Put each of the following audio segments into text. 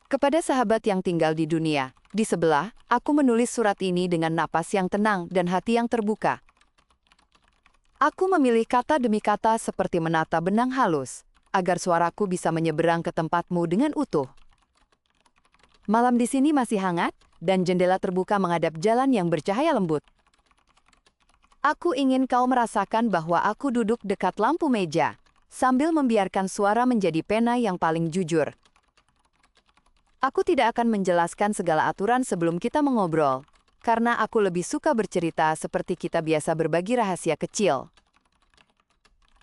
Kepada sahabat yang tinggal di dunia, di sebelah, aku menulis surat ini dengan napas yang tenang dan hati yang terbuka. Aku memilih kata demi kata seperti menata benang halus, agar suaraku bisa menyeberang ke tempatmu dengan utuh. Malam di sini masih hangat, dan jendela terbuka menghadap jalan yang bercahaya lembut. Aku ingin kau merasakan bahwa aku duduk dekat lampu meja, sambil membiarkan suara menjadi pena yang paling jujur. Aku tidak akan menjelaskan segala aturan sebelum kita mengobrol, karena aku lebih suka bercerita seperti kita biasa berbagi rahasia kecil.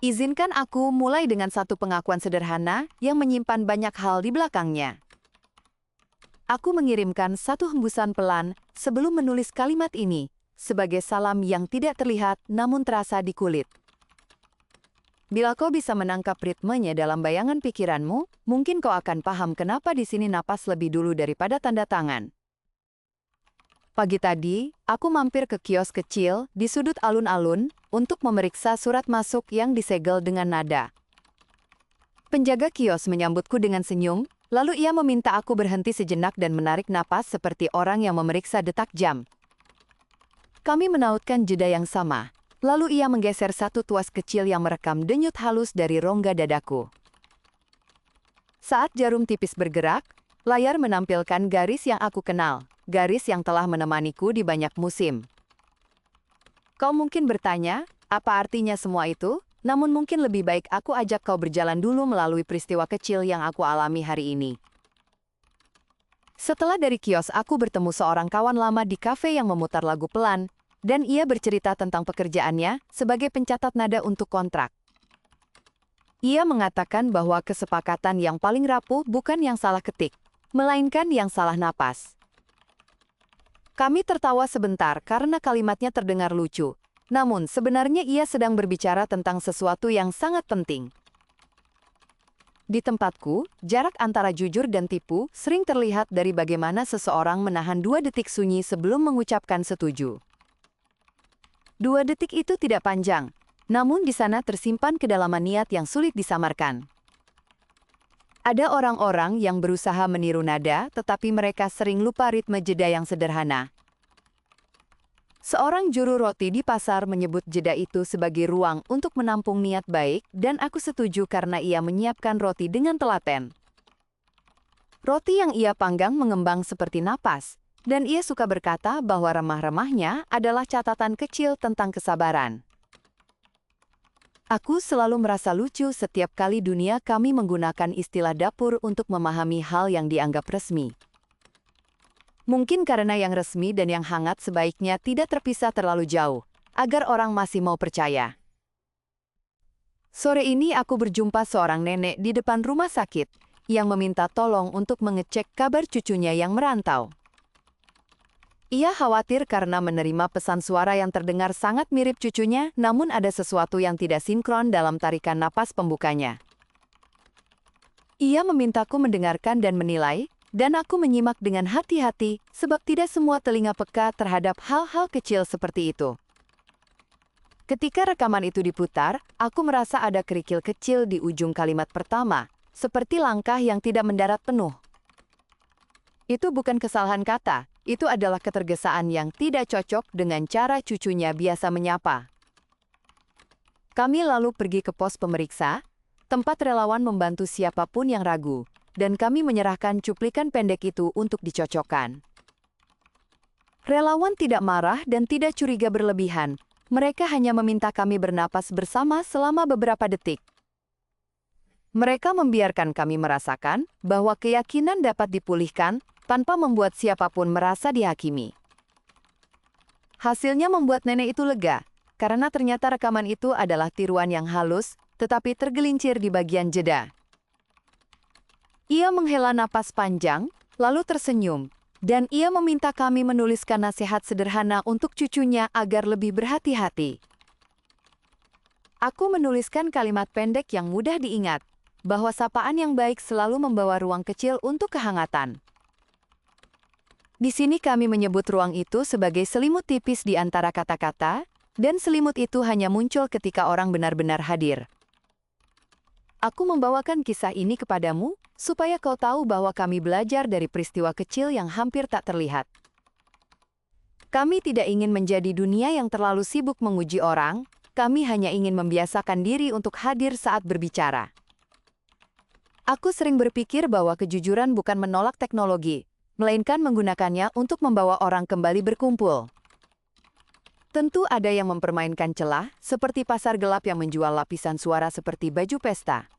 Izinkan aku mulai dengan satu pengakuan sederhana yang menyimpan banyak hal di belakangnya. Aku mengirimkan satu hembusan pelan sebelum menulis kalimat ini, sebagai salam yang tidak terlihat namun terasa di kulit. Bila kau bisa menangkap ritmenya dalam bayangan pikiranmu, mungkin kau akan paham kenapa di sini napas lebih dulu daripada tanda tangan. Pagi tadi, aku mampir ke kios kecil di sudut alun-alun untuk memeriksa surat masuk yang disegel dengan nada. Penjaga kios menyambutku dengan senyum, lalu ia meminta aku berhenti sejenak dan menarik napas seperti orang yang memeriksa detak jam. Kami menautkan jeda yang sama. Lalu ia menggeser satu tuas kecil yang merekam denyut halus dari rongga dadaku. Saat jarum tipis bergerak, layar menampilkan garis yang aku kenal, garis yang telah menemaniku di banyak musim. Kau mungkin bertanya, apa artinya semua itu? Namun mungkin lebih baik aku ajak kau berjalan dulu melalui peristiwa kecil yang aku alami hari ini. Setelah dari kios, aku bertemu seorang kawan lama di kafe yang memutar lagu pelan, dan ia bercerita tentang pekerjaannya sebagai pencatat nada untuk kontrak. Ia mengatakan bahwa kesepakatan yang paling rapuh bukan yang salah ketik, melainkan yang salah napas. Kami tertawa sebentar karena kalimatnya terdengar lucu, namun sebenarnya ia sedang berbicara tentang sesuatu yang sangat penting. Di tempatku, jarak antara jujur dan tipu sering terlihat dari bagaimana seseorang menahan 2 detik sunyi sebelum mengucapkan setuju. 2 detik itu tidak panjang, namun di sana tersimpan kedalaman niat yang sulit disamarkan. Ada orang-orang yang berusaha meniru nada, tetapi mereka sering lupa ritme jeda yang sederhana. Seorang juru roti di pasar menyebut jeda itu sebagai ruang untuk menampung niat baik, dan aku setuju karena ia menyiapkan roti dengan telaten. Roti yang ia panggang mengembang seperti napas. Dan ia suka berkata bahwa remah-remahnya adalah catatan kecil tentang kesabaran. Aku selalu merasa lucu setiap kali dunia kami menggunakan istilah dapur untuk memahami hal yang dianggap resmi. Mungkin karena yang resmi dan yang hangat sebaiknya tidak terpisah terlalu jauh, agar orang masih mau percaya. Sore ini aku berjumpa seorang nenek di depan rumah sakit, yang meminta tolong untuk mengecek kabar cucunya yang merantau. Ia khawatir karena menerima pesan suara yang terdengar sangat mirip cucunya, namun ada sesuatu yang tidak sinkron dalam tarikan napas pembukanya. Ia memintaku mendengarkan dan menilai, dan aku menyimak dengan hati-hati sebab tidak semua telinga peka terhadap hal-hal kecil seperti itu. Ketika rekaman itu diputar, aku merasa ada kerikil kecil di ujung kalimat pertama, seperti langkah yang tidak mendarat penuh. Itu bukan kesalahan kata. Itu adalah ketergesaan yang tidak cocok dengan cara cucunya biasa menyapa. Kami lalu pergi ke pos pemeriksa, tempat relawan membantu siapapun yang ragu, dan kami menyerahkan cuplikan pendek itu untuk dicocokkan. Relawan tidak marah dan tidak curiga berlebihan. Mereka hanya meminta kami bernapas bersama selama beberapa detik. Mereka membiarkan kami merasakan bahwa keyakinan dapat dipulihkan tanpa membuat siapapun merasa dihakimi. Hasilnya membuat nenek itu lega, karena ternyata rekaman itu adalah tiruan yang halus, tetapi tergelincir di bagian jeda. Ia menghela napas panjang, lalu tersenyum, dan ia meminta kami menuliskan nasihat sederhana untuk cucunya agar lebih berhati-hati. Aku menuliskan kalimat pendek yang mudah diingat, bahwa sapaan yang baik selalu membawa ruang kecil untuk kehangatan. Di sini kami menyebut ruang itu sebagai selimut tipis di antara kata-kata, dan selimut itu hanya muncul ketika orang benar-benar hadir. Aku membawakan kisah ini kepadamu, supaya kau tahu bahwa kami belajar dari peristiwa kecil yang hampir tak terlihat. Kami tidak ingin menjadi dunia yang terlalu sibuk menguji orang, kami hanya ingin membiasakan diri untuk hadir saat berbicara. Aku sering berpikir bahwa kejujuran bukan menolak teknologi, melainkan menggunakannya untuk membawa orang kembali berkumpul. Tentu ada yang mempermainkan celah, seperti pasar gelap yang menjual lapisan suara seperti baju pesta.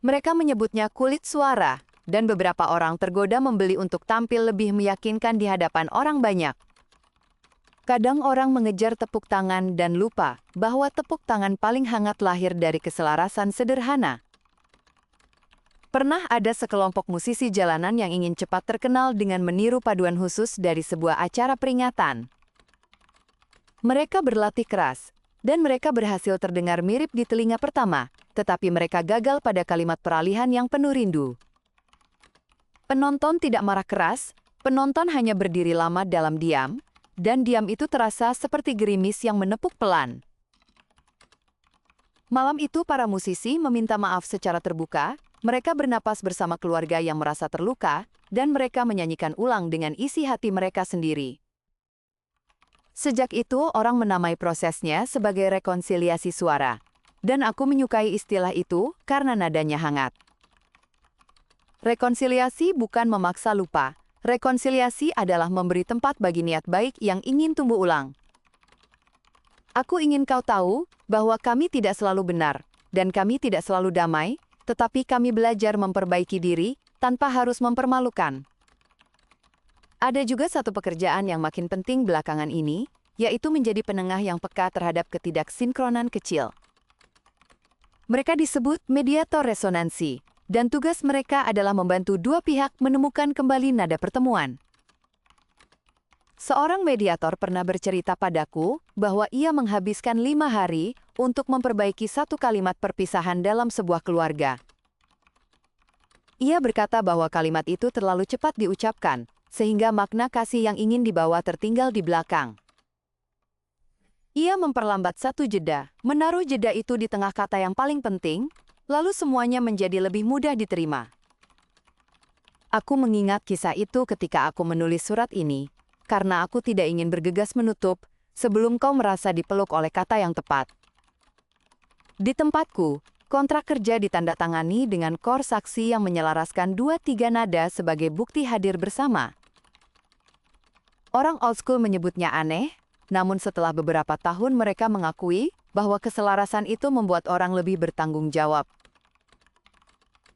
Mereka menyebutnya kulit suara, dan beberapa orang tergoda membeli untuk tampil lebih meyakinkan di hadapan orang banyak. Kadang orang mengejar tepuk tangan dan lupa bahwa tepuk tangan paling hangat lahir dari keselarasan sederhana. Pernah ada sekelompok musisi jalanan yang ingin cepat terkenal dengan meniru paduan khusus dari sebuah acara peringatan. Mereka berlatih keras, dan mereka berhasil terdengar mirip di telinga pertama, tetapi mereka gagal pada kalimat peralihan yang penuh rindu. Penonton tidak marah keras, penonton hanya berdiri lama dalam diam, dan diam itu terasa seperti gerimis yang menepuk pelan. Malam itu para musisi meminta maaf secara terbuka, mereka bernapas bersama keluarga yang merasa terluka, dan mereka menyanyikan ulang dengan isi hati mereka sendiri. Sejak itu, orang menamai prosesnya sebagai rekonsiliasi suara. Dan aku menyukai istilah itu karena nadanya hangat. Rekonsiliasi bukan memaksa lupa. Rekonsiliasi adalah memberi tempat bagi niat baik yang ingin tumbuh ulang. Aku ingin kau tahu bahwa kami tidak selalu benar, dan kami tidak selalu damai, tetapi kami belajar memperbaiki diri tanpa harus mempermalukan. Ada juga satu pekerjaan yang makin penting belakangan ini, yaitu menjadi penengah yang peka terhadap ketidaksinkronan kecil. Mereka disebut mediator resonansi, dan tugas mereka adalah membantu dua pihak menemukan kembali nada pertemuan. Seorang mediator pernah bercerita padaku bahwa ia menghabiskan 5 hari untuk memperbaiki satu kalimat perpisahan dalam sebuah keluarga. Ia berkata bahwa kalimat itu terlalu cepat diucapkan, sehingga makna kasih yang ingin dibawa tertinggal di belakang. Ia memperlambat satu jeda, menaruh jeda itu di tengah kata yang paling penting, lalu semuanya menjadi lebih mudah diterima. Aku mengingat kisah itu ketika aku menulis surat ini, karena aku tidak ingin bergegas menutup sebelum kau merasa dipeluk oleh kata yang tepat. Di tempatku, kontrak kerja ditandatangani dengan kor saksi yang menyelaraskan 2-3 nada sebagai bukti hadir bersama. Orang old school menyebutnya aneh, namun setelah beberapa tahun mereka mengakui bahwa keselarasan itu membuat orang lebih bertanggung jawab.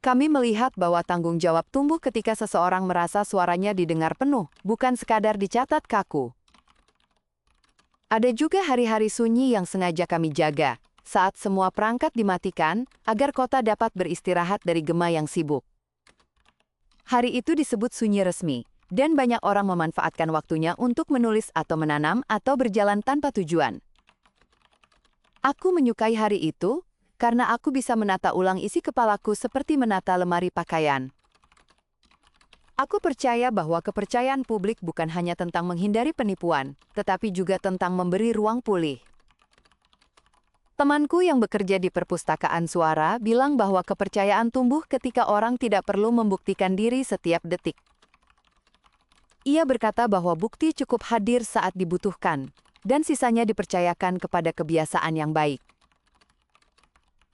Kami melihat bahwa tanggung jawab tumbuh ketika seseorang merasa suaranya didengar penuh, bukan sekadar dicatat kaku. Ada juga hari-hari sunyi yang sengaja kami jaga, saat semua perangkat dimatikan, agar kota dapat beristirahat dari gema yang sibuk. Hari itu disebut sunyi resmi, dan banyak orang memanfaatkan waktunya untuk menulis atau menanam atau berjalan tanpa tujuan. Aku menyukai hari itu, karena aku bisa menata ulang isi kepalaku seperti menata lemari pakaian. Aku percaya bahwa kepercayaan publik bukan hanya tentang menghindari penipuan, tetapi juga tentang memberi ruang pulih. Temanku yang bekerja di perpustakaan suara bilang bahwa kepercayaan tumbuh ketika orang tidak perlu membuktikan diri setiap detik. Ia berkata bahwa bukti cukup hadir saat dibutuhkan, dan sisanya dipercayakan kepada kebiasaan yang baik.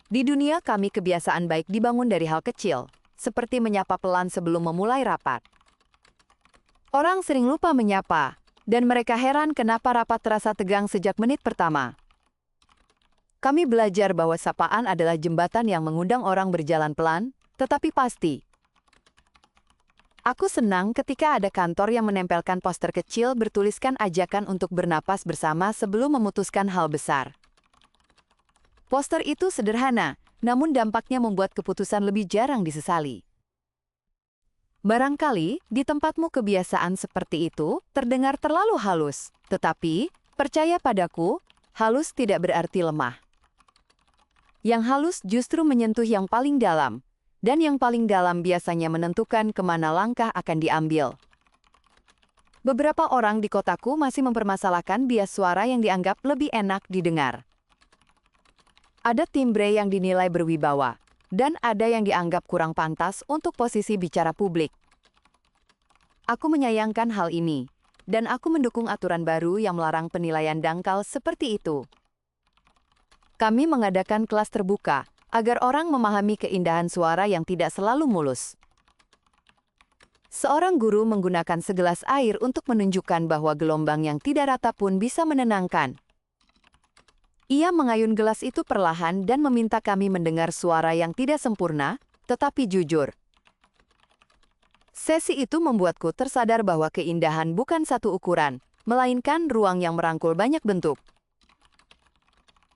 Di dunia kami, kebiasaan baik dibangun dari hal kecil, seperti menyapa pelan sebelum memulai rapat. Orang sering lupa menyapa, dan mereka heran kenapa rapat terasa tegang sejak menit pertama. Kami belajar bahwa sapaan adalah jembatan yang mengundang orang berjalan pelan, tetapi pasti. Aku senang ketika ada kantor yang menempelkan poster kecil bertuliskan ajakan untuk bernapas bersama sebelum memutuskan hal besar. Poster itu sederhana, namun dampaknya membuat keputusan lebih jarang disesali. Barangkali, di tempatmu kebiasaan seperti itu terdengar terlalu halus, tetapi, percaya padaku, halus tidak berarti lemah. Yang halus justru menyentuh yang paling dalam, dan yang paling dalam biasanya menentukan kemana langkah akan diambil. Beberapa orang di kotaku masih mempermasalahkan bias suara yang dianggap lebih enak didengar. Ada timbre yang dinilai berwibawa, dan ada yang dianggap kurang pantas untuk posisi bicara publik. Aku menyayangkan hal ini, dan aku mendukung aturan baru yang melarang penilaian dangkal seperti itu. Kami mengadakan kelas terbuka, agar orang memahami keindahan suara yang tidak selalu mulus. Seorang guru menggunakan segelas air untuk menunjukkan bahwa gelombang yang tidak rata pun bisa menenangkan. Ia mengayun gelas itu perlahan dan meminta kami mendengar suara yang tidak sempurna, tetapi jujur. Sesi itu membuatku tersadar bahwa keindahan bukan satu ukuran, melainkan ruang yang merangkul banyak bentuk.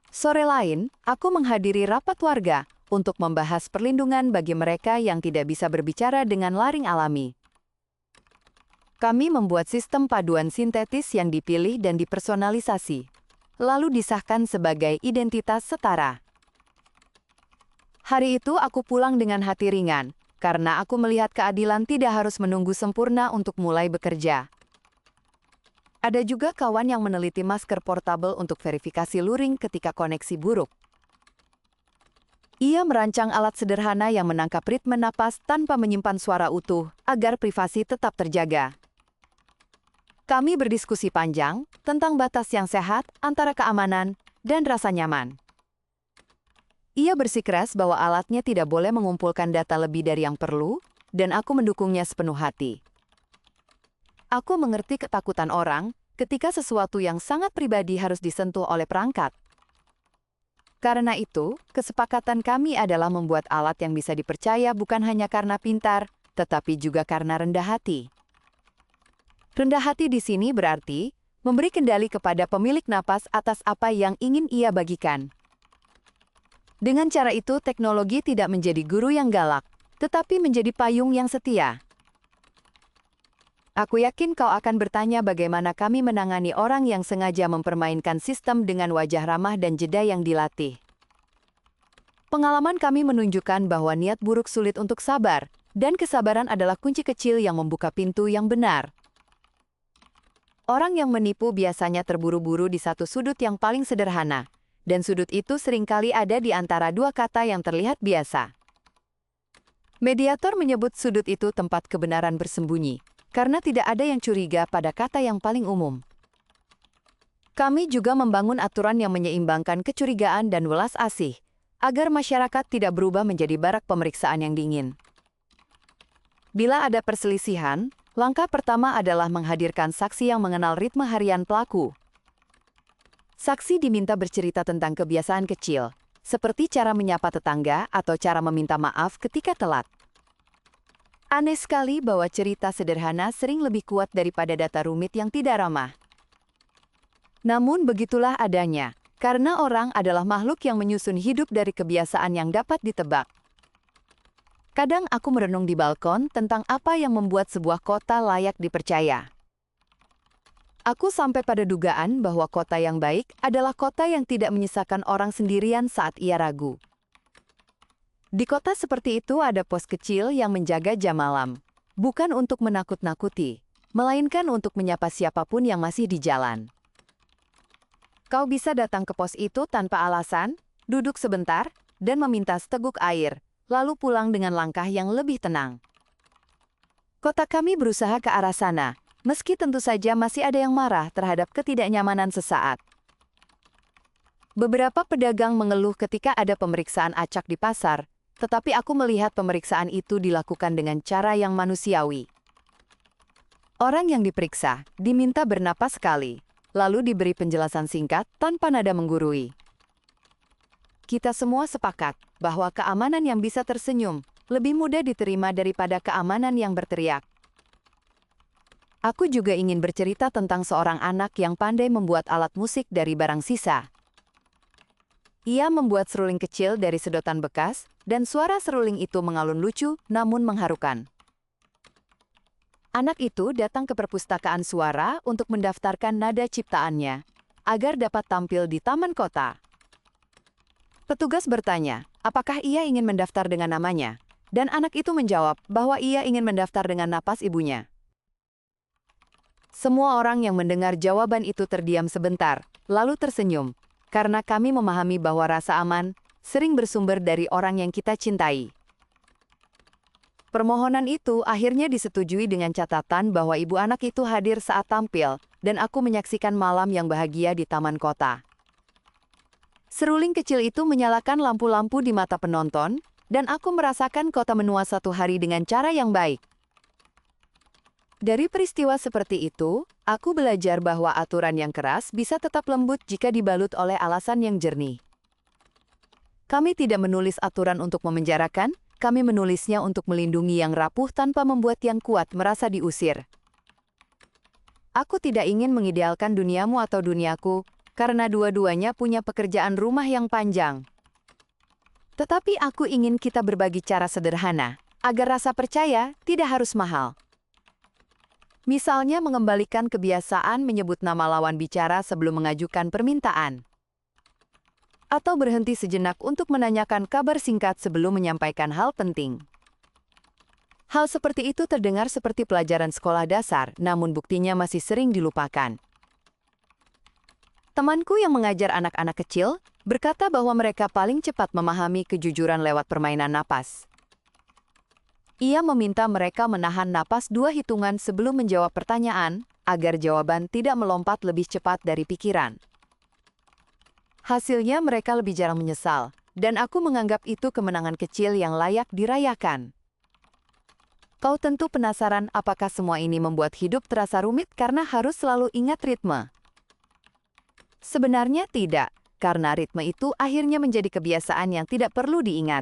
Sore lain, aku menghadiri rapat warga untuk membahas perlindungan bagi mereka yang tidak bisa berbicara dengan laring alami. Kami membuat sistem paduan sintetis yang dipilih dan dipersonalisasi, lalu disahkan sebagai identitas setara. Hari itu aku pulang dengan hati ringan, karena aku melihat keadilan tidak harus menunggu sempurna untuk mulai bekerja. Ada juga kawan yang meneliti masker portabel untuk verifikasi luring ketika koneksi buruk. Ia merancang alat sederhana yang menangkap ritme napas tanpa menyimpan suara utuh, agar privasi tetap terjaga. Kami berdiskusi panjang tentang batas yang sehat antara keamanan dan rasa nyaman. Ia bersikeras bahwa alatnya tidak boleh mengumpulkan data lebih dari yang perlu, dan aku mendukungnya sepenuh hati. Aku mengerti ketakutan orang ketika sesuatu yang sangat pribadi harus disentuh oleh perangkat. Karena itu, kesepakatan kami adalah membuat alat yang bisa dipercaya bukan hanya karena pintar, tetapi juga karena rendah hati. Rendah hati di sini berarti memberi kendali kepada pemilik napas atas apa yang ingin ia bagikan. Dengan cara itu, teknologi tidak menjadi guru yang galak, tetapi menjadi payung yang setia. Aku yakin kau akan bertanya bagaimana kami menangani orang yang sengaja mempermainkan sistem dengan wajah ramah dan jeda yang dilatih. Pengalaman kami menunjukkan bahwa niat buruk sulit untuk sabar, dan kesabaran adalah kunci kecil yang membuka pintu yang benar. Orang yang menipu biasanya terburu-buru di satu sudut yang paling sederhana, dan sudut itu seringkali ada di antara dua kata yang terlihat biasa. Mediator menyebut sudut itu tempat kebenaran bersembunyi, karena tidak ada yang curiga pada kata yang paling umum. Kami juga membangun aturan yang menyeimbangkan kecurigaan dan welas asih, agar masyarakat tidak berubah menjadi barak pemeriksaan yang dingin. Bila ada perselisihan, langkah pertama adalah menghadirkan saksi yang mengenal ritme harian pelaku. Saksi diminta bercerita tentang kebiasaan kecil, seperti cara menyapa tetangga atau cara meminta maaf ketika telat. Aneh sekali bahwa cerita sederhana sering lebih kuat daripada data rumit yang tidak ramah. Namun begitulah adanya, karena orang adalah makhluk yang menyusun hidup dari kebiasaan yang dapat ditebak. Kadang aku merenung di balkon tentang apa yang membuat sebuah kota layak dipercaya. Aku sampai pada dugaan bahwa kota yang baik adalah kota yang tidak menyisakan orang sendirian saat ia ragu. Di kota seperti itu ada pos kecil yang menjaga jam malam, bukan untuk menakut-nakuti, melainkan untuk menyapa siapapun yang masih di jalan. Kau bisa datang ke pos itu tanpa alasan, duduk sebentar, dan meminta seteguk air, lalu pulang dengan langkah yang lebih tenang. Kota kami berusaha ke arah sana, meski tentu saja masih ada yang marah terhadap ketidaknyamanan sesaat. Beberapa pedagang mengeluh ketika ada pemeriksaan acak di pasar, tetapi aku melihat pemeriksaan itu dilakukan dengan cara yang manusiawi. Orang yang diperiksa diminta bernapas sekali, lalu diberi penjelasan singkat tanpa nada menggurui. Kita semua sepakat bahwa keamanan yang bisa tersenyum lebih mudah diterima daripada keamanan yang berteriak. Aku juga ingin bercerita tentang seorang anak yang pandai membuat alat musik dari barang sisa. Ia membuat seruling kecil dari sedotan bekas, dan suara seruling itu mengalun lucu namun mengharukan. Anak itu datang ke perpustakaan suara untuk mendaftarkan nada ciptaannya, agar dapat tampil di taman kota. Petugas bertanya, apakah ia ingin mendaftar dengan namanya, dan anak itu menjawab bahwa ia ingin mendaftar dengan napas ibunya. Semua orang yang mendengar jawaban itu terdiam sebentar, lalu tersenyum, karena kami memahami bahwa rasa aman sering bersumber dari orang yang kita cintai. Permohonan itu akhirnya disetujui dengan catatan bahwa ibu anak itu hadir saat tampil, dan aku menyaksikan malam yang bahagia di taman kota. Seruling kecil itu menyalakan lampu-lampu di mata penonton, dan aku merasakan kota menua satu hari dengan cara yang baik. Dari peristiwa seperti itu, aku belajar bahwa aturan yang keras bisa tetap lembut jika dibalut oleh alasan yang jernih. Kami tidak menulis aturan untuk memenjarakan, kami menulisnya untuk melindungi yang rapuh tanpa membuat yang kuat merasa diusir. Aku tidak ingin mengidealkan duniamu atau duniaku, karena dua-duanya punya pekerjaan rumah yang panjang. Tetapi aku ingin kita berbagi cara sederhana, agar rasa percaya tidak harus mahal. Misalnya mengembalikan kebiasaan menyebut nama lawan bicara sebelum mengajukan permintaan. Atau berhenti sejenak untuk menanyakan kabar singkat sebelum menyampaikan hal penting. Hal seperti itu terdengar seperti pelajaran sekolah dasar, namun buktinya masih sering dilupakan. Temanku yang mengajar anak-anak kecil berkata bahwa mereka paling cepat memahami kejujuran lewat permainan napas. Ia meminta mereka menahan napas 2 hitungan sebelum menjawab pertanyaan, agar jawaban tidak melompat lebih cepat dari pikiran. Hasilnya mereka lebih jarang menyesal, dan aku menganggap itu kemenangan kecil yang layak dirayakan. Kau tentu penasaran apakah semua ini membuat hidup terasa rumit karena harus selalu ingat ritme. Sebenarnya tidak, karena ritme itu akhirnya menjadi kebiasaan yang tidak perlu diingat.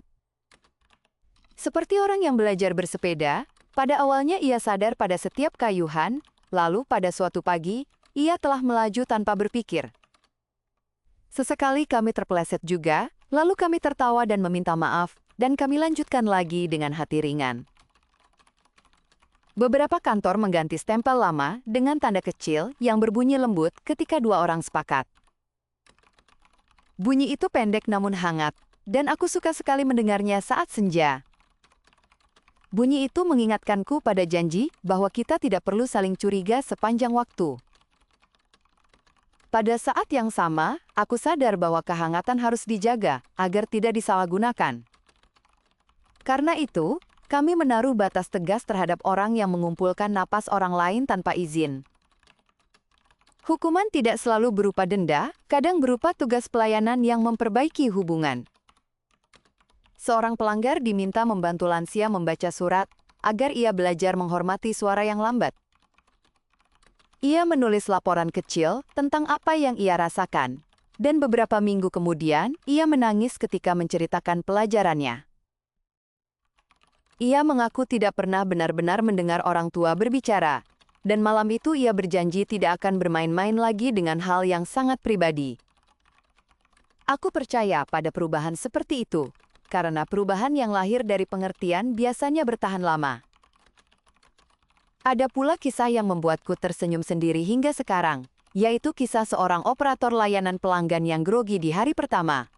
Seperti orang yang belajar bersepeda, pada awalnya ia sadar pada setiap kayuhan, lalu pada suatu pagi, ia telah melaju tanpa berpikir. Sesekali kami terpeleset juga, lalu kami tertawa dan meminta maaf, dan kami lanjutkan lagi dengan hati ringan. Beberapa kantor mengganti stempel lama dengan tanda kecil yang berbunyi lembut ketika 2 orang sepakat. Bunyi itu pendek namun hangat, dan aku suka sekali mendengarnya saat senja. Bunyi itu mengingatkanku pada janji bahwa kita tidak perlu saling curiga sepanjang waktu. Pada saat yang sama, aku sadar bahwa kehangatan harus dijaga agar tidak disalahgunakan. Karena itu, kami menaruh batas tegas terhadap orang yang mengumpulkan napas orang lain tanpa izin. Hukuman tidak selalu berupa denda, kadang berupa tugas pelayanan yang memperbaiki hubungan. Seorang pelanggar diminta membantu lansia membaca surat agar ia belajar menghormati suara yang lambat. Ia menulis laporan kecil tentang apa yang ia rasakan, dan beberapa minggu kemudian ia menangis ketika menceritakan pelajarannya. Ia mengaku tidak pernah benar-benar mendengar orang tua berbicara, dan malam itu ia berjanji tidak akan bermain-main lagi dengan hal yang sangat pribadi. Aku percaya pada perubahan seperti itu, karena perubahan yang lahir dari pengertian biasanya bertahan lama. Ada pula kisah yang membuatku tersenyum sendiri hingga sekarang, yaitu kisah seorang operator layanan pelanggan yang grogi di hari pertama.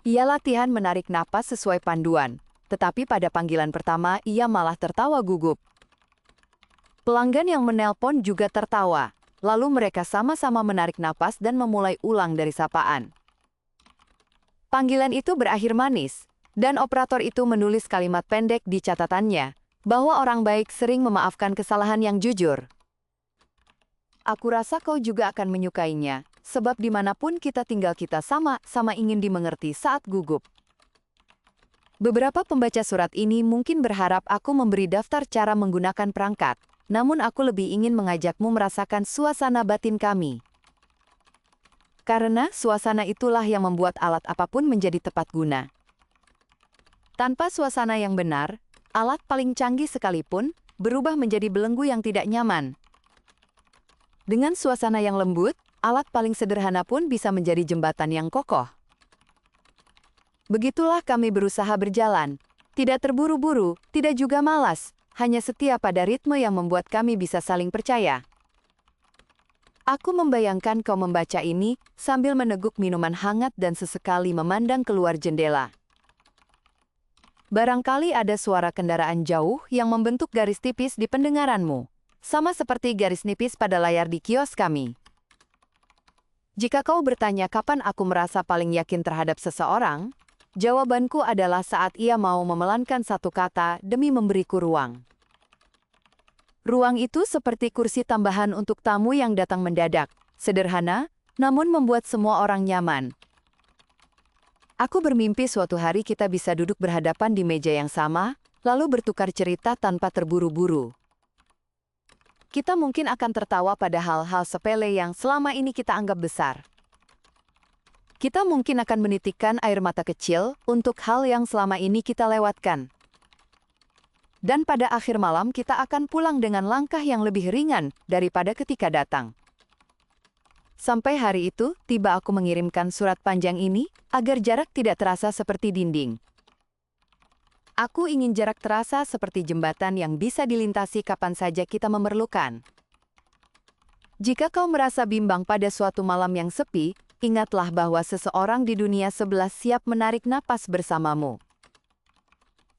Ia latihan menarik napas sesuai panduan, tetapi pada panggilan pertama ia malah tertawa gugup. Pelanggan yang menelpon juga tertawa, lalu mereka sama-sama menarik napas dan memulai ulang dari sapaan. Panggilan itu berakhir manis, dan operator itu menulis kalimat pendek di catatannya, bahwa orang baik sering memaafkan kesalahan yang jujur. Aku rasa kau juga akan menyukainya, sebab dimanapun kita tinggal kita sama-sama ingin dimengerti saat gugup. Beberapa pembaca surat ini mungkin berharap aku memberi daftar cara menggunakan perangkat, namun aku lebih ingin mengajakmu merasakan suasana batin kami. Karena suasana itulah yang membuat alat apapun menjadi tepat guna. Tanpa suasana yang benar, alat paling canggih sekalipun berubah menjadi belenggu yang tidak nyaman. Dengan suasana yang lembut, alat paling sederhana pun bisa menjadi jembatan yang kokoh. Begitulah kami berusaha berjalan, tidak terburu-buru, tidak juga malas, hanya setia pada ritme yang membuat kami bisa saling percaya. Aku membayangkan kau membaca ini sambil meneguk minuman hangat dan sesekali memandang keluar jendela. Barangkali ada suara kendaraan jauh yang membentuk garis tipis di pendengaranmu, sama seperti garis nipis pada layar di kios kami. Jika kau bertanya kapan aku merasa paling yakin terhadap seseorang, jawabanku adalah saat ia mau memelankan satu kata demi memberiku ruang. Ruang itu seperti kursi tambahan untuk tamu yang datang mendadak, sederhana, namun membuat semua orang nyaman. Aku bermimpi suatu hari kita bisa duduk berhadapan di meja yang sama, lalu bertukar cerita tanpa terburu-buru. Kita mungkin akan tertawa pada hal-hal sepele yang selama ini kita anggap besar. Kita mungkin akan menitikkan air mata kecil untuk hal yang selama ini kita lewatkan. Dan pada akhir malam kita akan pulang dengan langkah yang lebih ringan daripada ketika datang. Sampai hari itu, tiba aku mengirimkan surat panjang ini agar jarak tidak terasa seperti dinding. Aku ingin jarak terasa seperti jembatan yang bisa dilintasi kapan saja kita memerlukan. Jika kau merasa bimbang pada suatu malam yang sepi, ingatlah bahwa seseorang di dunia sebelah siap menarik napas bersamamu.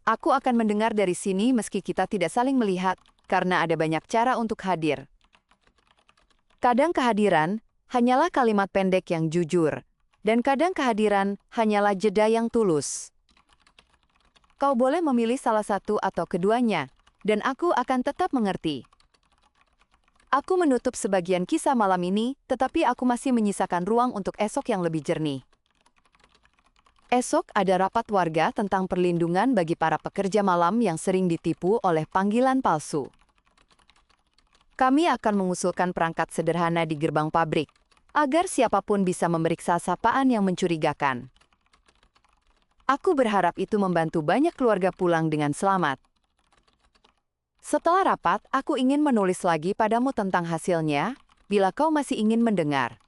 Aku akan mendengar dari sini meski kita tidak saling melihat, karena ada banyak cara untuk hadir. Kadang kehadiran hanyalah kalimat pendek yang jujur, dan kadang kehadiran hanyalah jeda yang tulus. Kau boleh memilih salah satu atau keduanya, dan aku akan tetap mengerti. Aku menutup sebagian kisah malam ini, tetapi aku masih menyisakan ruang untuk esok yang lebih jernih. Esok ada rapat warga tentang perlindungan bagi para pekerja malam yang sering ditipu oleh panggilan palsu. Kami akan mengusulkan perangkat sederhana di gerbang pabrik, agar siapapun bisa memeriksa sapaan yang mencurigakan. Aku berharap itu membantu banyak keluarga pulang dengan selamat. Setelah rapat, aku ingin menulis lagi padamu tentang hasilnya, bila kau masih ingin mendengar.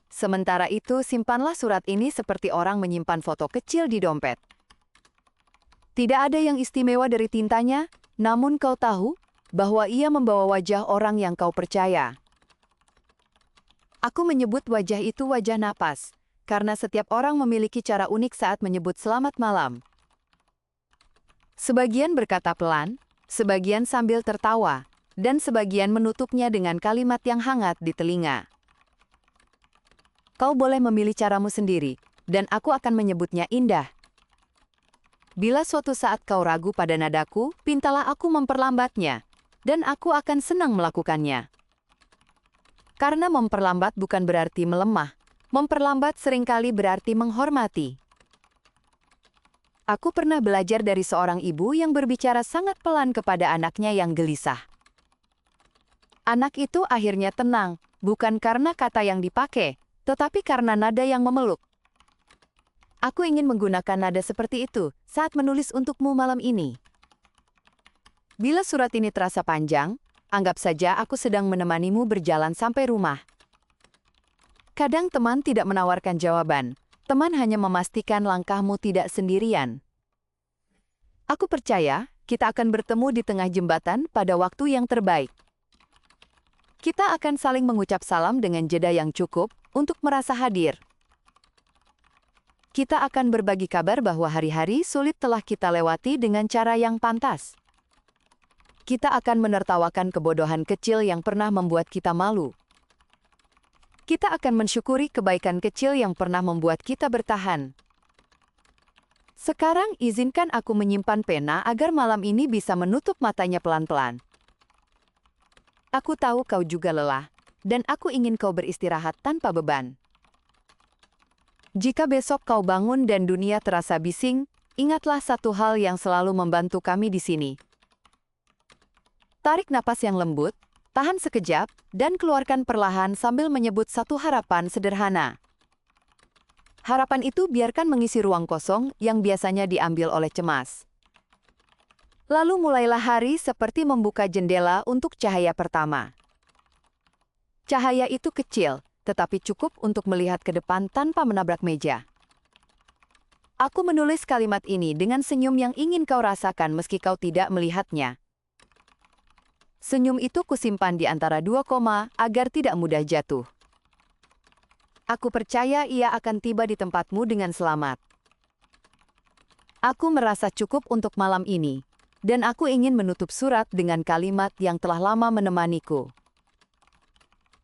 Sementara itu, simpanlah surat ini seperti orang menyimpan foto kecil di dompet. Tidak ada yang istimewa dari tintanya, namun kau tahu bahwa ia membawa wajah orang yang kau percaya. Aku menyebut wajah itu wajah napas, karena setiap orang memiliki cara unik saat menyebut selamat malam. Sebagian berkata pelan, sebagian sambil tertawa, dan sebagian menutupnya dengan kalimat yang hangat di telinga. Kau boleh memilih caramu sendiri, dan aku akan menyebutnya indah. Bila suatu saat kau ragu pada nadaku, pintalah aku memperlambatnya, dan aku akan senang melakukannya. Karena memperlambat bukan berarti melemah. Memperlambat seringkali berarti menghormati. Aku pernah belajar dari seorang ibu yang berbicara sangat pelan kepada anaknya yang gelisah. Anak itu akhirnya tenang, bukan karena kata yang dipakai, tetapi karena nada yang memeluk. Aku ingin menggunakan nada seperti itu saat menulis untukmu malam ini. Bila surat ini terasa panjang, anggap saja aku sedang menemanimu berjalan sampai rumah. Kadang teman tidak menawarkan jawaban, teman hanya memastikan langkahmu tidak sendirian. Aku percaya kita akan bertemu di tengah jembatan pada waktu yang terbaik. Kita akan saling mengucap salam dengan jeda yang cukup untuk merasa hadir. Kita akan berbagi kabar bahwa hari-hari sulit telah kita lewati dengan cara yang pantas. Kita akan menertawakan kebodohan kecil yang pernah membuat kita malu. Kita akan mensyukuri kebaikan kecil yang pernah membuat kita bertahan. Sekarang izinkan aku menyimpan pena agar malam ini bisa menutup matanya pelan-pelan. Aku tahu kau juga lelah, dan aku ingin kau beristirahat tanpa beban. Jika besok kau bangun dan dunia terasa bising, ingatlah satu hal yang selalu membantu kami di sini. Tarik napas yang lembut, tahan sekejap, dan keluarkan perlahan sambil menyebut satu harapan sederhana. Harapan itu biarkan mengisi ruang kosong yang biasanya diambil oleh cemas. Lalu mulailah hari seperti membuka jendela untuk cahaya pertama. Cahaya itu kecil, tetapi cukup untuk melihat ke depan tanpa menabrak meja. Aku menulis kalimat ini dengan senyum yang ingin kau rasakan meski kau tidak melihatnya. Senyum itu kusimpan di antara dua koma agar tidak mudah jatuh. Aku percaya ia akan tiba di tempatmu dengan selamat. Aku merasa cukup untuk malam ini, dan aku ingin menutup surat dengan kalimat yang telah lama menemaniku.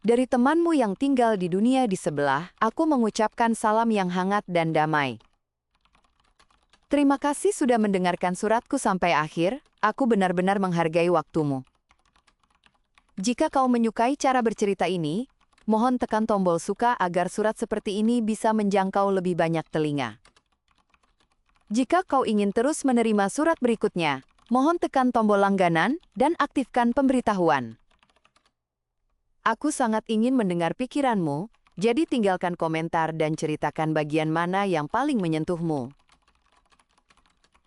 Dari temanmu yang tinggal di dunia di sebelah, aku mengucapkan salam yang hangat dan damai. Terima kasih sudah mendengarkan suratku sampai akhir, aku benar-benar menghargai waktumu. Jika kau menyukai cara bercerita ini, mohon tekan tombol suka agar surat seperti ini bisa menjangkau lebih banyak telinga. Jika kau ingin terus menerima surat berikutnya, mohon tekan tombol langganan dan aktifkan pemberitahuan. Aku sangat ingin mendengar pikiranmu, jadi tinggalkan komentar dan ceritakan bagian mana yang paling menyentuhmu.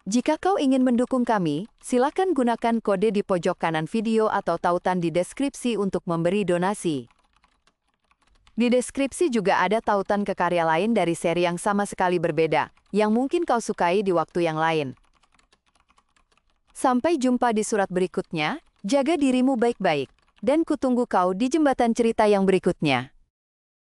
Jika kau ingin mendukung kami, silakan gunakan kode di pojok kanan video atau tautan di deskripsi untuk memberi donasi. Di deskripsi juga ada tautan ke karya lain dari seri yang sama sekali berbeda, yang mungkin kau sukai di waktu yang lain. Sampai jumpa di surat berikutnya, jaga dirimu baik-baik. Dan kutunggu kau di jembatan cerita yang berikutnya.